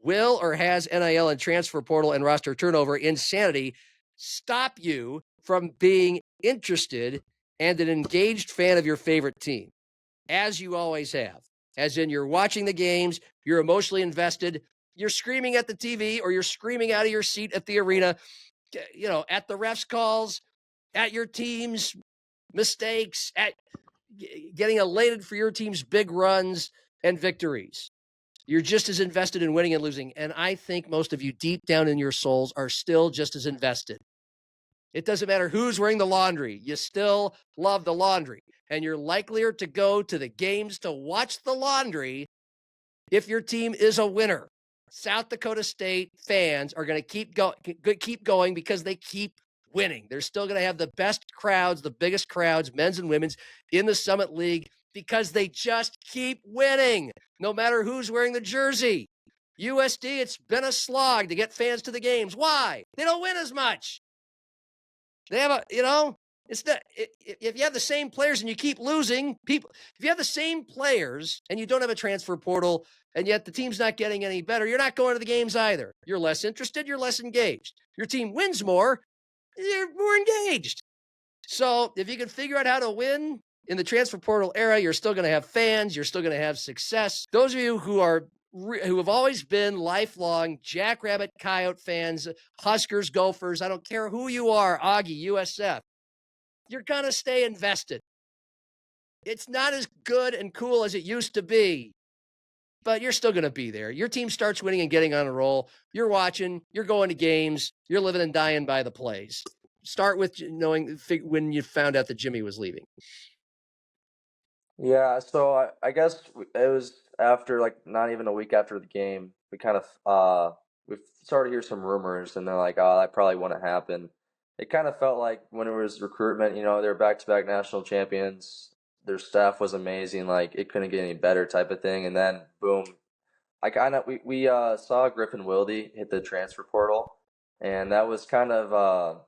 Will or has NIL and transfer portal and roster turnover insanity stop you from being interested and an engaged fan of your favorite team, as you always have? As in, you're watching the games, you're emotionally invested, you're screaming at the TV, or you're screaming out of your seat at the arena, at the refs' calls, at your team's mistakes, at getting elated for your team's big runs and victories. You're just as invested in winning and losing. And I think most of you deep down in your souls are still just as invested. It doesn't matter who's wearing the laundry. You still love the laundry. And you're likelier to go to the games to watch the laundry if your team is a winner. South Dakota State fans are going to keep going because they keep winning. They're still going to have the best crowds, the biggest crowds, men's and women's, in the Summit League because they just keep winning, no matter who's wearing the jersey. USD, it's been a slog to get fans to the games. Why? They don't win as much. They have it's not, if you have the same players and you keep losing, if you have the same players and you don't have a transfer portal and yet the team's not getting any better, you're not going to the games either. You're less interested, you're less engaged. Your team wins more, you're more engaged. So if you can figure out how to win in the transfer portal era, you're still going to have fans, you're still going to have success. Those of you who have always been lifelong Jackrabbit Coyote fans, Huskers, Gophers, I don't care who you are, Augie, USF, you're going to stay invested. It's not as good and cool as it used to be, but you're still going to be there. Your team starts winning and getting on a roll. You're watching, you're going to games, you're living and dying by the plays. Start with knowing when you found out that Jimmy was leaving. Yeah, so I guess it was after, like, not even a week after the game, we kind of we started to hear some rumors, and they're like, oh, that probably wouldn't happen. It kind of felt like when it was recruitment, they were back-to-back national champions. Their staff was amazing, like it couldn't get any better type of thing. And then boom, we saw Griffin Wilde hit the transfer portal, and that was kind of a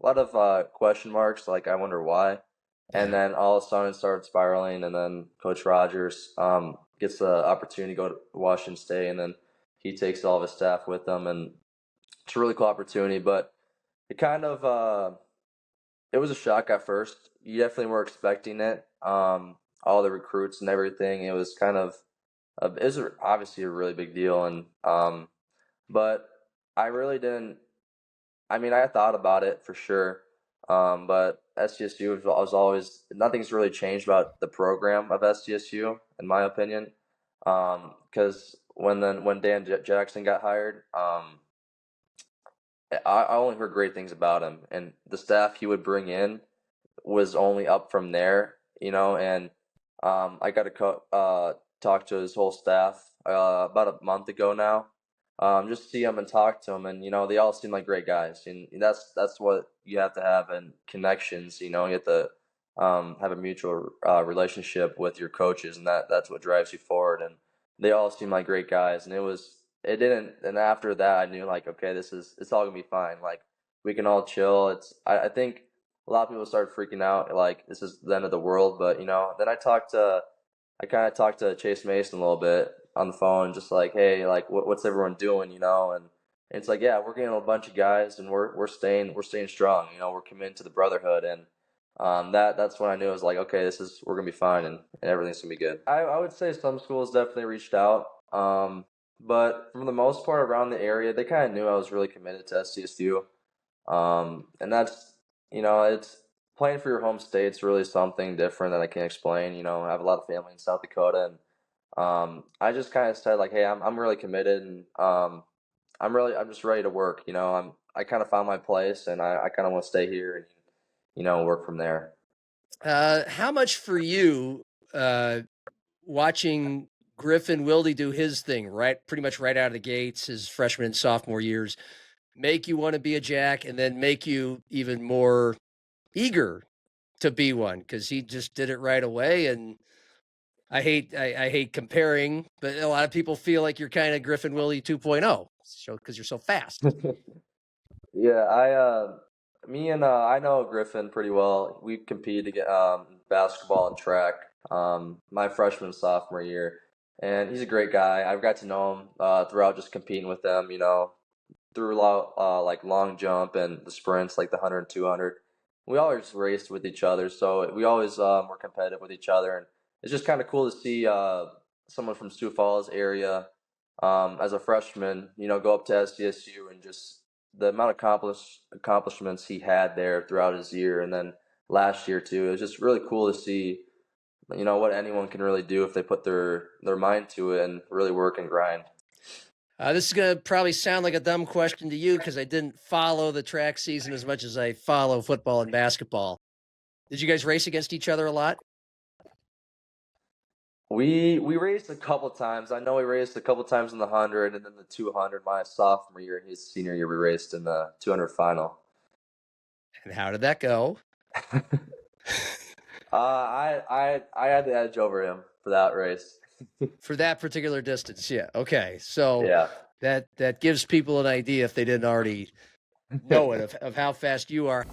lot of question marks. Like, I wonder why. And then all of a sudden it started spiraling, and then Coach Rogers gets the opportunity to go to Washington State, and then he takes all of his staff with him, and it's a really cool opportunity. But it kind of it was a shock at first. You definitely were expecting it. All the recruits and everything. It was kind of it was obviously a really big deal, and but I really didn't. I mean, I thought about it for sure. But SDSU was always, nothing's really changed about the program of SDSU, in my opinion. Because when Dan Jackson got hired, I only heard great things about him, and the staff he would bring in was only up from there, And I got to talk to his whole staff about a month ago now. Just see them and talk to them, and they all seem like great guys, and that's what you have to have in connections. You have to have a mutual relationship with your coaches, and that's what drives you forward. And they all seem like great guys, and and after that I knew, like, okay, it's all gonna be fine. Like, we can all chill. I think a lot of people started freaking out, like this is the end of the world. But then I kind of talked to Chase Mason a little bit on the phone, just like, hey, like, what's everyone doing, And it's like, yeah, we're getting a bunch of guys, and we're staying strong, We're committed to the brotherhood, and that's when I knew. I was like, okay, we're gonna be fine, and everything's gonna be good. I would say some schools definitely reached out, but for the most part around the area, they kind of knew I was really committed to SDSU, and that's it's playing for your home state's really something different that I can't explain. I have a lot of family in South Dakota, and I just kind of said, like, hey, I'm really committed, and I'm just ready to work. I kind of found my place, and I kind of want to stay here and work from there. How much for you watching Griffin Wilde do his thing pretty much right out of the gates, his freshman and sophomore years, make you want to be a Jack, and then make you even more eager to be one, because he just did it right away? And I hate comparing, but a lot of people feel like you're kind of Griffin Wilde 2.0, because you're so fast. Yeah, I know Griffin pretty well. We competed basketball and track my freshman and sophomore year. and he's a great guy. I've got to know him throughout just competing with them, throughout like long jump and the sprints, like the 100 and 200. We always raced with each other, so we always were competitive with each other, and it's just kind of cool to see someone from Sioux Falls area as a freshman, go up to SDSU and just the amount of accomplishments he had there throughout his year, and then last year too. It was just really cool to see, what anyone can really do if they put their mind to it and really work and grind. This is going to probably sound like a dumb question to you because I didn't follow the track season as much as I follow football and basketball. Did you guys race against each other a lot? We raced a couple times. I know we raced a couple times in the 100 and then the 200 my sophomore year. His senior year, we raced in the 200 final. And how did that go? I had the edge over him for that race. For that particular distance, yeah. Okay, so Yeah. that gives people an idea if they didn't already know it of how fast you are.